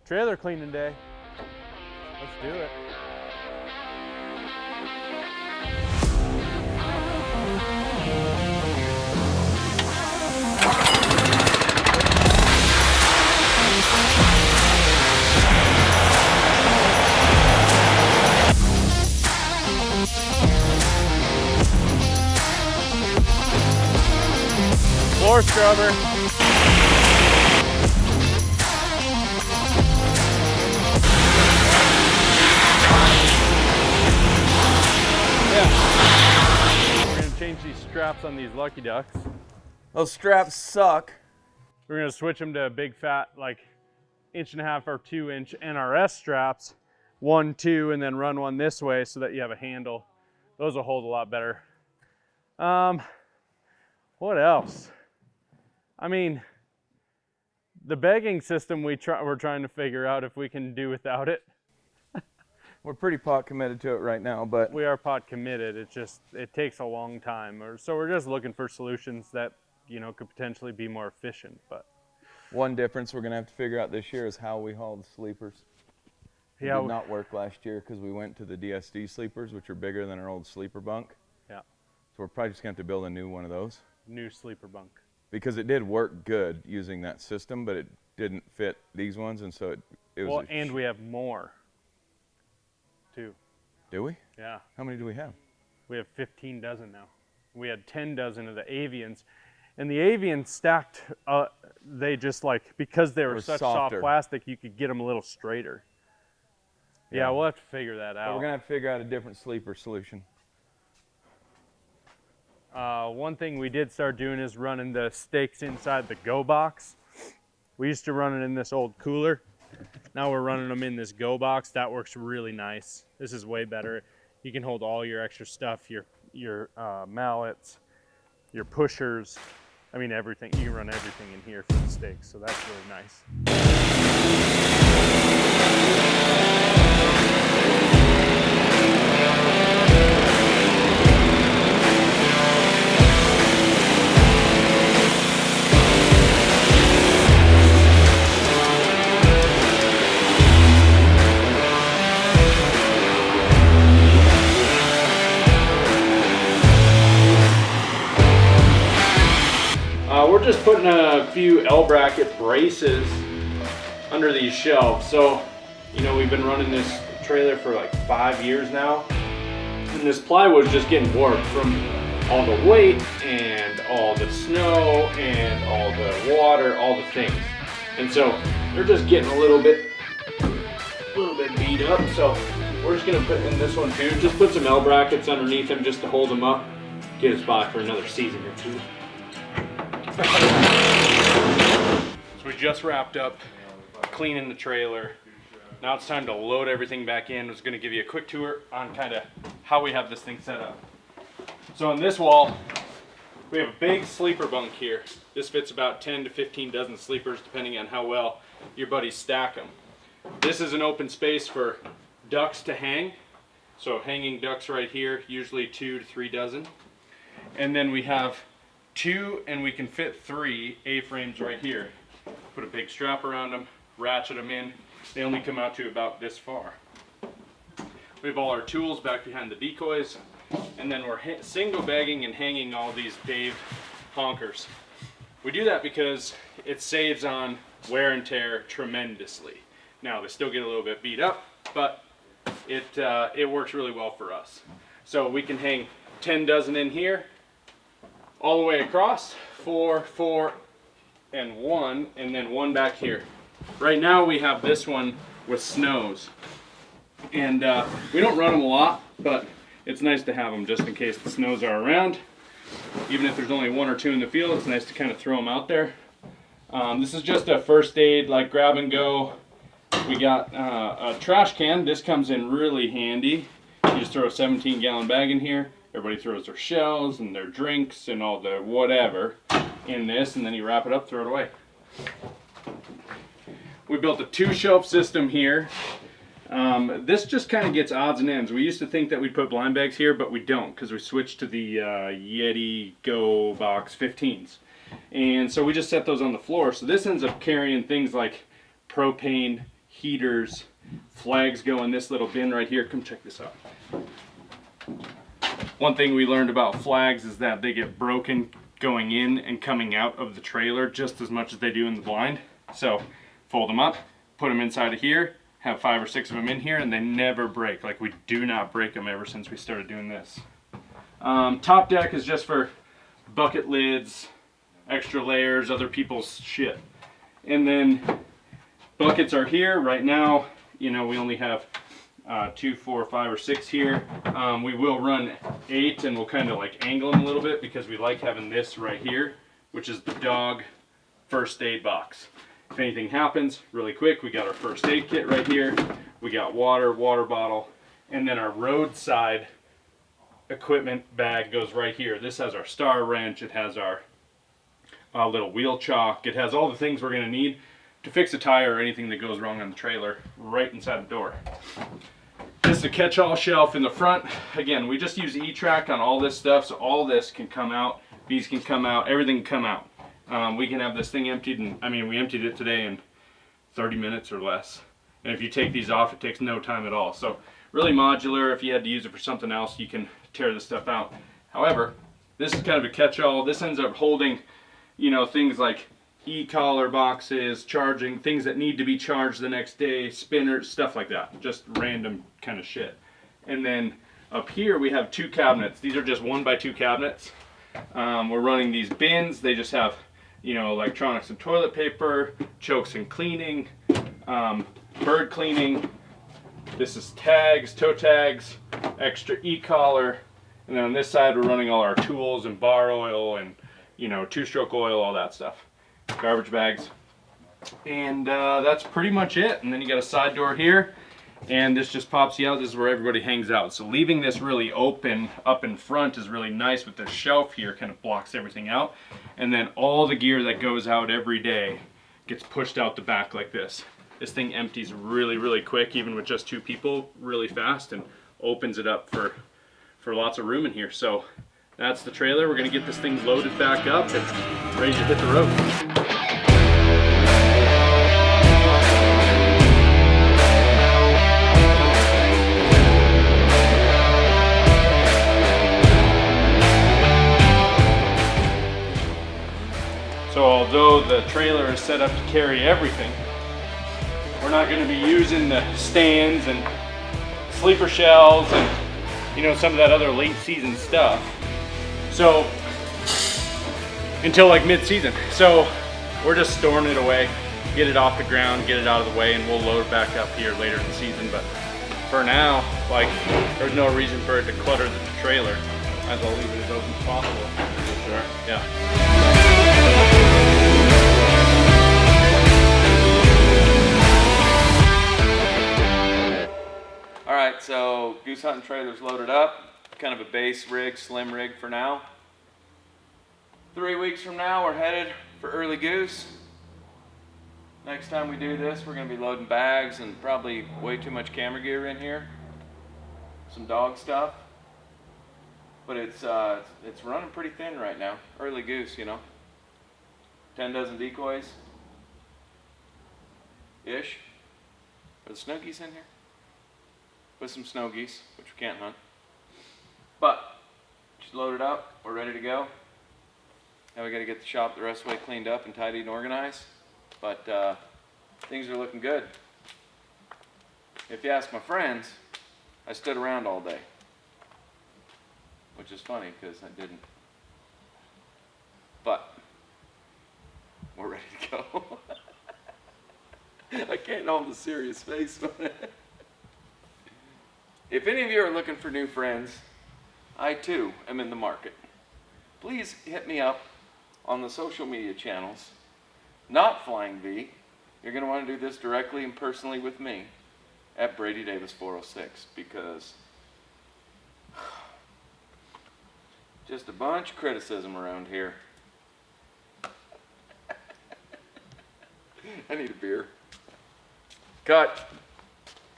Trailer cleaning day. Let's do it. Floor scrubber. We're gonna change these straps on these Lucky Ducks. Those straps suck. We're gonna switch them to big fat, like 1.5 or 2 inch NRS straps. 1, 2, and then run one this way so that you have a handle. Those will hold a lot better. What else? I mean, the begging system we're trying to figure out if we can do without it. We're pretty pot committed to it right now, but We are pot committed. It takes a long time. So we're just looking for solutions that, you know, could potentially be more efficient. But one difference we're gonna have to figure out this year is how we haul the sleepers. It yeah, did not work last year because we went to the DSD sleepers, which are bigger than our old sleeper bunk. Yeah. So we're probably just gonna have to build a new one of those. New sleeper bunk. Because it did work good using that system, but it didn't fit these ones, and so it was. Well, and we have more, too. Do we? Yeah. How many do we have? We have 15 dozen now. We had 10 dozen of the avians. And the avians stacked, they just like, because they were such soft softer. plastic, you could get them a little straighter. Yeah, we'll have to figure that out. But we're gonna have to figure out a different sleeper solution. One thing we did start doing is running the stakes inside the Go Box. We used to run it in this old cooler. Now we're running them in this Go Box. That works really nice. This is way better. You can hold all your extra stuff, your mallets, your pushers. I mean, everything. You can run everything in here for the stakes, so that's really nice. We're just putting a few L-bracket braces under these shelves. So, you know, we've been running this trailer for like 5 years now. And this plywood's just getting warped from all the weight and all the snow and all the water, all the things. And so they're just getting a little bit beat up. So we're just gonna put in this one too. Just put some L-brackets underneath them just to hold them up. Get us by for another season or two. So we just wrapped up cleaning the trailer. Now it's time to load everything back in. I was gonna give you a quick tour on kind of how we have this thing set up. So on this wall, we have a big sleeper bunk here. This fits about 10 to 15 dozen sleepers depending on how well your buddies stack them. This is an open space for ducks to hang. So hanging ducks right here, usually 2 to 3 dozen. And then we have 2, and we can fit 3 A-frames right here. Put a big strap around them, ratchet them in. They only come out to about this far. We have all our tools back behind the decoys, and then we're single bagging and hanging all these Dave Honkers. We do that because it saves on wear and tear tremendously. Now they still get a little bit beat up, but it works really well for us. So we can hang 10 dozen in here, all the way across, 4, 4, and 1, and then 1 back here. Right now we have this one with snows, and we don't run them a lot, but it's nice to have them just in case the snows are around. Even if there's only 1 or 2 in the field, it's nice to kind of throw them out there. This is just a first aid, like grab and go. We got a trash can. This comes in really handy. You just throw a 17-gallon bag in here. Everybody throws their shells and their drinks and all the whatever in this, and then you wrap it up, throw it away. We built a 2-shelf system here. This just kind of gets odds and ends. We used to think that we'd put blind bags here, but we don't because we switched to the Yeti Go Box 15s. And so we just set those on the floor. So this ends up carrying things like propane, heaters, flags go in this little bin right here. Come check this out. One thing we learned about flags is that they get broken going in and coming out of the trailer just as much as they do in the blind. So fold them up, put them inside of here, have 5 or 6 of them in here, and they never break. Like, we do not break them ever since we started doing this. Top deck is just for bucket lids, extra layers, other people's shit. And then buckets are here right now. You know, we only have 2, 4, 5, or 6 here. We will run 8, and we'll kind of like angle them a little bit because we like having this right here, which is the dog first aid box. If anything happens really quick, we got our first aid kit right here. We got water bottle, and then our roadside equipment bag goes right here. This has our star wrench. It has our little wheel chalk. It has all the things we're going to need to fix a tire or anything that goes wrong on the trailer right inside the door. This is a catch-all shelf in the front. Again, we just use E-Track on all this stuff, so all this can come out. These can come out. Everything can come out. We can have this thing emptied, and I mean, we emptied it today in 30 minutes or less. And if you take these off, it takes no time at all. So really modular. If you had to use it for something else, you can tear this stuff out. However, this is kind of a catch-all. This ends up holding, you know, things like e-collar boxes, charging, things that need to be charged the next day, spinners, stuff like that. Just random kind of shit. And then up here we have 2 cabinets. These are just 1x2 cabinets. We're running these bins. They just have, you know, electronics and toilet paper, chokes and cleaning, bird cleaning. This is tags, toe tags, extra e-collar. And then on this side we're running all our tools and bar oil and, you know, 2-stroke oil, all that stuff. Garbage bags. And that's pretty much it. And then you got a side door here, and this just pops you out. This is where everybody hangs out. So leaving this really open up in front is really nice with this shelf here, kind of blocks everything out. And then all the gear that goes out every day gets pushed out the back like this. This thing empties really quick, even with just 2 people, really fast, and opens it up for lots of room in here. So that's the trailer. We're gonna get this thing loaded back up and ready to hit the road. So although the trailer is set up to carry everything, we're not going to be using the stands and sleeper shells and, you know, some of that other late season stuff. So until like mid-season. So we're just storing it away, get it off the ground, get it out of the way, and we'll load it back up here later in the season. But for now, like, there's no reason for it to clutter the trailer. Might as well leave it as open as possible. For sure. Yeah. Alright, so goose hunting trailer's loaded up. Kind of a base rig, slim rig for now. 3 weeks from now, we're headed for early goose. Next time we do this, we're going to be loading bags and probably way too much camera gear in here. Some dog stuff. But it's running pretty thin right now. Early goose, you know. 10 dozen decoys. Ish. Are the snow geese in here? With some snow geese, which we can't hunt. But she's loaded up, we're ready to go. Now we got to get the shop the rest of the way cleaned up and tidied and organized. But things are looking good. If you ask my friends, I stood around all day. Which is funny because I didn't. But we're ready to go. I can't hold a serious face on it. If any of you are looking for new friends, I too am in the market. Please hit me up on the social media channels, not Flying V. You're going to want to do this directly and personally with me at Brady Davis 406, because just a bunch of criticism around here. I need a beer. Cut.